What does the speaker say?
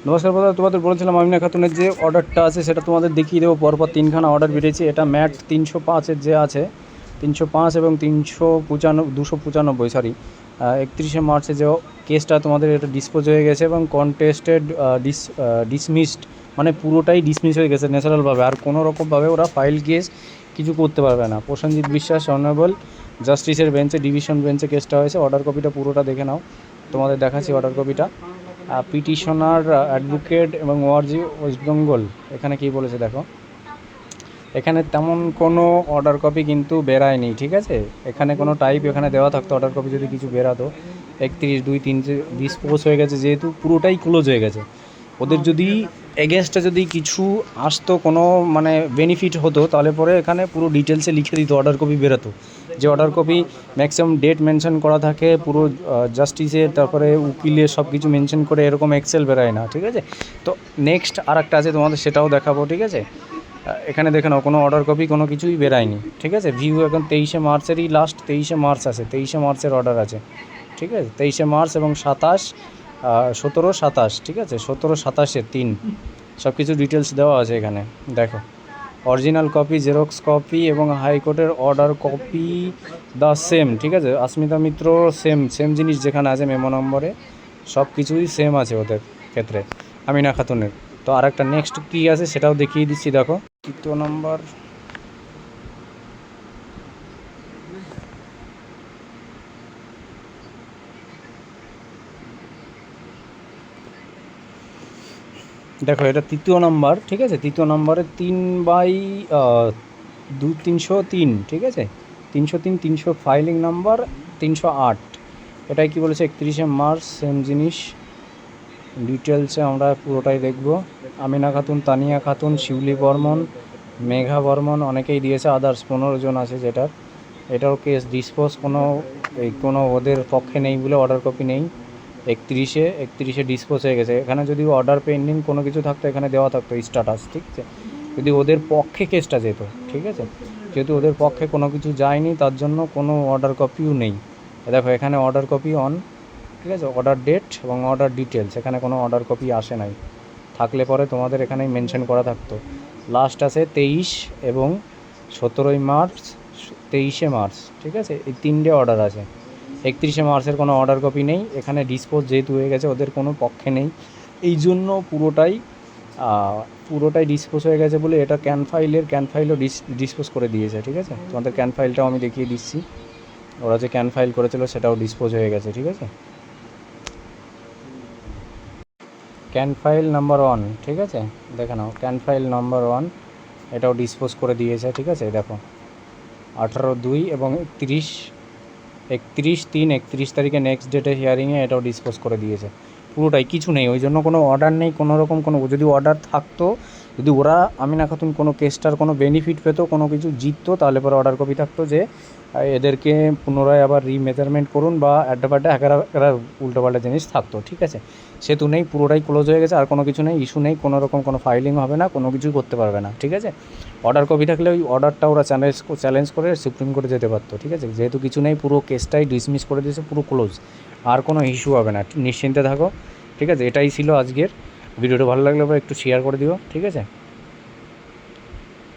নমস্কার দাদা, তোমাদের বলেছিলাম আমিনা খাতুনের যে অর্ডারটা আছে সেটা তোমাদের দেখিয়ে দেবো। পরপর তিনখানা অর্ডার বেরিয়েছে। এটা ম্যাট 305-এর যে আছে 305 এবং 295, সরি 31শে মার্চে যে কেসটা তোমাদের এটা ডিসপোজ হয়ে গেছে এবং কন্টেস্টেড ডিসমিসড, মানে পুরোটাই ডিসমিস হয়ে গেছে ন্যাচারালভাবে। আর কোনো রকমভাবে ওরা ফাইল কেস কিছু করতে পারবে না। প্রসেনজিৎ বিশ্বাস অনারেবল জাস্টিসের বেঞ্চে, ডিভিশন বেঞ্চে কেসটা হয়েছে। অর্ডার কপিটা পুরোটা দেখে নাও, তোমাদের দেখাচ্ছি অর্ডার কপিটা। পিটিশনার অ্যাডভোকেট এবং ওআরজি ওয়েস্ট বেঙ্গল, এখানে কী বলেছে দেখো। এখানে তেমন কোনো অর্ডার কপি কিন্তু বেরায়নি, ঠিক আছে। এখানে কোনো টাইপ এখানে দেওয়া থাকতো অর্ডার কপি যদি কিছু বেরাতো। 31/2/3 ডিসপোজ হয়ে গেছে, যেহেতু পুরোটাই ক্লোজ হয়ে গেছে। ওদের যদি এগেনস্টে যদি কিছু আসতো, কোনো মানে বেনিফিট হতো, তাহলে পরে এখানে পুরো ডিটেলসে লিখে দিত, অর্ডার কপি বেরোতো। যে order copy maximum date mention করা থাকে পুরো জাস্টিসের, তারপরে উকিলের সব কিছু মেনশন করে, এরকম এক্সেল বেরোয় না, ঠিক আছে। তো নেক্সট আর একটা আছে তোমাদের, সেটাও দেখাবো, ঠিক আছে। এখানে দেখে নাও, কোনো অর্ডার কপি কোনো কিছুই বেরায়নি, ঠিক আছে। ভিউ এখন 23শে মার্চেরই লাস্ট, 23শে মার্চ আছে, 23শে মার্চের অর্ডার আছে, ঠিক আছে। 23শে মার্চ এবং 17-27, ঠিক আছে। 17-27-এর 3 সব কিছু ডিটেলস দেওয়া আছে এখানে, দেখো। অরিজিনাল কপি, জেরক্স কপি এবং হাইকোর্টের অর্ডার কপি দ্য সেম, ঠিক আছে। আসমিতা মিত্র সেম জিনিস যেখানে আছে মেমো নম্বরে, সব কিছুই সেম আছে ওদের ক্ষেত্রে, আমিনা খাতুনের। তো আর একটা নেক্সট কী আছে সেটাও দেখিয়ে দিচ্ছি, দেখো। 3 নম্বর, দেখো এটা 3 নম্বর, ঠিক আছে। 3 নম্বরে 3/303, ঠিক আছে। 303 ফাইলিং নাম্বার 308। এটাই কি বলেছে, 31শে মার্চ, সেম জিনিস। ডিটেলসে আমরা পুরোটাই দেখব। আমিনা খাতুন, তানিয়া খাতুন, শিউলি বর্মন, মেঘা বর্মন, অনেকেই দিয়েছে। আদার্স 15 জন আছে যেটার। এটাও কেস ডিসপোজ, কোনো ওদের পক্ষে নেই বলে অর্ডার কপি নেই। 31শে ডিসপোজ হয়ে গেছে। এখানে যদি অর্ডার পেন্ডিং কোনো কিছু থাকতো, এখানে দেওয়া থাকতো স্ট্যাটাস, ঠিক আছে, যদি ওদের পক্ষে কেসটা যেত, ঠিক আছে। যেহেতু ওদের পক্ষে কোনো কিছু যায়নি, তার জন্য কোনো অর্ডার কপিও নেই। দেখো এখানে অর্ডার কপি অন, ঠিক আছে। অর্ডার ডেট এবং অর্ডার ডিটেলস, এখানে কোনো অর্ডার কপি আসে নাই। থাকলে পরে তোমাদের এখানেই মেনশন করা থাকতো। লাস্ট আছে 23 এবং 17 মার্চ, 23শে মার্চ, ঠিক আছে। এই 3টে অর্ডার আছে। 31শে মার্চের কোনো অর্ডার কপি নেই। এখানে ডিসপোজ যেহেতু হয়ে গেছে, ওদের কোনো পক্ষে নেই, এই জন্য পুরোটাই ডিসপোজ হয়ে গেছে বলে এটা ক্যান ফাইলও ডিসপোজ করে দিয়েছে, ঠিক আছে। তোমাদের ক্যান ফাইলটাও আমি দেখিয়ে দিচ্ছি। ওরা যে ক্যান ফাইল করেছিল সেটাও ডিসপোজ হয়ে গেছে, ঠিক আছে। ক্যান ফাইল নাম্বার 1, ঠিক আছে, দেখে নাও। ক্যান ফাইল নাম্বার 1 এটাও ডিসপোজ করে দিয়েছে, ঠিক আছে। দেখো 18/2 এবং 31 তারিখে নেক্সট ডেটে হিয়ারিংয়ে এটাও ডিসপোজ করে দিয়েছে। পুরোটাই কিছু নেই, ওই জন্য কোনো অর্ডার নেই, কোনো রকম কোনো, যদি অর্ডার থাকতো, যদি ওরা আমিনা খাতুন কোনো কেসটার কোনো বেনিফিট পেতো, কোনো কিছু জিততো, তাহলে পরে অর্ডার কপি থাকতো যে এদেরকে পুনরায় আবার রিমেজারমেন্ট করুন বা অ্যাড্ডাপাড্ডা একটা উল্টোপাল্টা জিনিস থাকতো, ঠিক আছে। সেহেতু নেই, পুরোটাই ক্লোজ হয়ে গেছে। আর কোনো কিছু নেই, ইস্যু নেই, কোনো রকম কোনো ফাইলিং হবে না, কোনো কিছুই করতে পারবে না, ঠিক আছে। অর্ডার কপি থাকলে ওই অর্ডারটা ওরা চ্যালেঞ্জ করে সুপ্রিম কোর্টে যেতে পারতো, ঠিক আছে। যেহেতু কিছু নেই, পুরো কেসটাই ডিসমিস করে দিয়েছে, পুরো ক্লোজ, আর কোনো ইস্যু হবে না, নিশ্চিন্তে থাকো, ঠিক আছে। এটাই ছিল আজকের ভিডিওটা। ভালো লাগলে একটু শেয়ার করে দিও, ঠিক আছে।